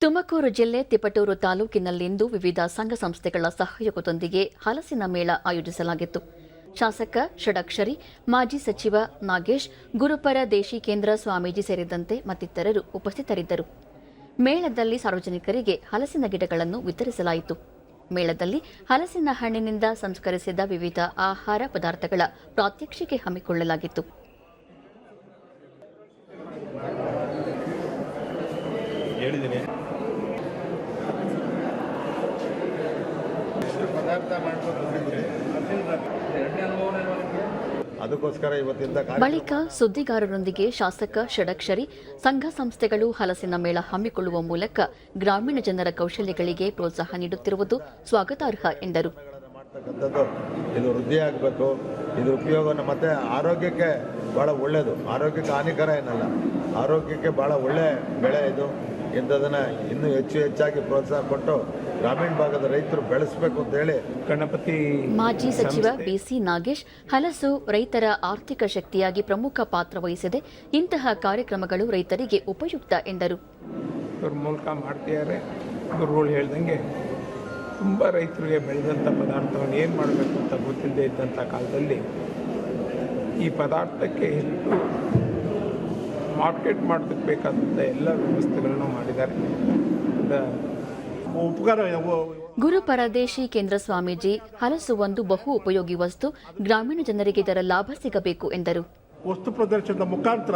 ತುಮಕೂರು ಜಿಲ್ಲೆ ತಿಪಟೂರು ತಾಲೂಕಿನಲ್ಲಿಂದು ವಿವಿಧ ಸಂಘ ಸಂಸ್ಥೆಗಳ ಸಹಯೋಗದೊಂದಿಗೆ ಹಲಸಿನ ಮೇಳ ಆಯೋಜಿಸಲಾಗಿತ್ತು. ಶಾಸಕ ಷಡಕ್ಷರಿ, ಮಾಜಿ ಸಚಿವ ನಾಗೇಶ್, ಗುರುಪರ ದೇಶಿಕೇಂದ್ರ ಸ್ವಾಮೀಜಿ ಸೇರಿದಂತೆ ಮತ್ತಿತರರು ಉಪಸ್ಥಿತರಿದ್ದರು. ಮೇಳದಲ್ಲಿ ಸಾರ್ವಜನಿಕರಿಗೆ ಹಲಸಿನ ಗಿಡಗಳನ್ನು ವಿತರಿಸಲಾಯಿತು. ಮೇಳದಲ್ಲಿ ಹಲಸಿನ ಹಣ್ಣಿನಿಂದ ಸಂಸ್ಕರಿಸಿದ ವಿವಿಧ ಆಹಾರ ಪದಾರ್ಥಗಳ ಪ್ರಾತ್ಯಕ್ಷಿಕೆ ಹಮ್ಮಿಕೊಳ್ಳಲಾಗಿತ್ತು. ಬಳಿಕ ಸುದ್ದಿಗಾರರೊಂದಿಗೆ ಶಾಸಕ ಷಡಕ್ಷರಿ, ಸಂಘ ಸಂಸ್ಥೆಗಳು ಹಲಸಿನ ಮೇಳ ಹಮ್ಮಿಕೊಳ್ಳುವ ಮೂಲಕ ಗ್ರಾಮೀಣ ಜನರ ಕೌಶಲ್ಯಗಳಿಗೆ ಪ್ರೋತ್ಸಾಹ ನೀಡುತ್ತಿರುವುದು ಸ್ವಾಗತಾರ್ಹ ಎಂದರು. ಇದು ವೃದ್ಧಿಯಾಗಬೇಕು. ಇದ್ರ ಉಪಯೋಗ ಮತ್ತೆ ಆರೋಗ್ಯಕ್ಕೆ ಬಹಳ ಒಳ್ಳೆಯದು. ಆರೋಗ್ಯಕ್ಕೆ ಹಾನಿಕರ ಏನಲ್ಲ, ಆರೋಗ್ಯಕ್ಕೆ ಬಹಳ ಒಳ್ಳೆ ಬೆಳೆ ಇದು. ಇಂಥದನ್ನ ಇನ್ನೂ ಹೆಚ್ಚಾಗಿ ಪ್ರೋತ್ಸಾಹ ಕೊಟ್ಟು ಗ್ರಾಮೀಣ ಭಾಗದ ರೈತರು ಬೆಳೆಸಬೇಕು ಅಂತ ಹೇಳಿ ಗಣಪತಿ. ಮಾಜಿ ಸಚಿವ ಬಿಸಿ ನಾಗೇಶ್, ಹಲಸು ರೈತರ ಆರ್ಥಿಕ ಶಕ್ತಿಯಾಗಿ ಪ್ರಮುಖ ಪಾತ್ರ ವಹಿಸಿದೆ. ಇಂತಹ ಕಾರ್ಯಕ್ರಮಗಳು ರೈತರಿಗೆ ಉಪಯುಕ್ತ ಎಂದರು. ಇವ್ರ ಮೂಲಕ ಮಾಡ್ತಿದ್ದಾರೆ. ಗುರುಗಳು ಹೇಳ್ದಂಗೆ ತುಂಬ ರೈತರಿಗೆ ಬೆಳೆದಂಥ ಪದಾರ್ಥವನ್ನು ಏನು ಮಾಡಬೇಕು ಅಂತ ಗೊತ್ತಿಲ್ಲದೆ ಇದ್ದಂಥ ಕಾಲದಲ್ಲಿ ಈ ಪದಾರ್ಥಕ್ಕೆ ಹೆಚ್ಚು ಮಾರ್ಕೆಟ್ ಮಾಡೋದಕ್ಕೆ ಬೇಕಾದಂಥ ಎಲ್ಲ ವ್ಯವಸ್ಥೆಗಳನ್ನು ಮಾಡಿದ್ದಾರೆ. ಗುರುಪರದೇಶಿ ಕೇಂದ್ರ ಸ್ವಾಮೀಜಿ, ಹಲಸು ಒಂದು ಬಹು ಉಪಯೋಗಿ ವಸ್ತು, ಗ್ರಾಮೀಣ ಜನರಿಗೆ ಇದರ ಲಾಭ ಸಿಗಬೇಕು ಎಂದರು. ವಸ್ತು ಪ್ರದರ್ಶನದ ಮುಖಾಂತರ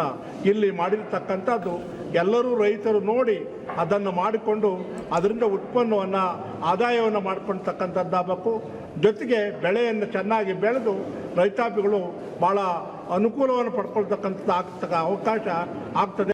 ಇಲ್ಲಿ ಮಾಡಿರ್ತಕ್ಕಂಥದ್ದು ಎಲ್ಲರೂ ರೈತರು ನೋಡಿ ಅದನ್ನು ಮಾಡಿಕೊಂಡು ಅದರಿಂದ ಉತ್ಪನ್ನವನ್ನು ಆದಾಯವನ್ನು ಮಾಡ್ಕೊಳ್ತಕ್ಕಂಥದ್ದಾಗಬೇಕು. ಜೊತೆಗೆ ಬೆಳೆಯನ್ನು ಚೆನ್ನಾಗಿ ಬೆಳೆದು ರೈತಾಪಿಗಳು ಭಾಳ ಅನುಕೂಲವನ್ನು ಪಡ್ಕೊಳ್ತಕ್ಕಂಥದ್ದು ಅವಕಾಶ ಆಗ್ತದೆ.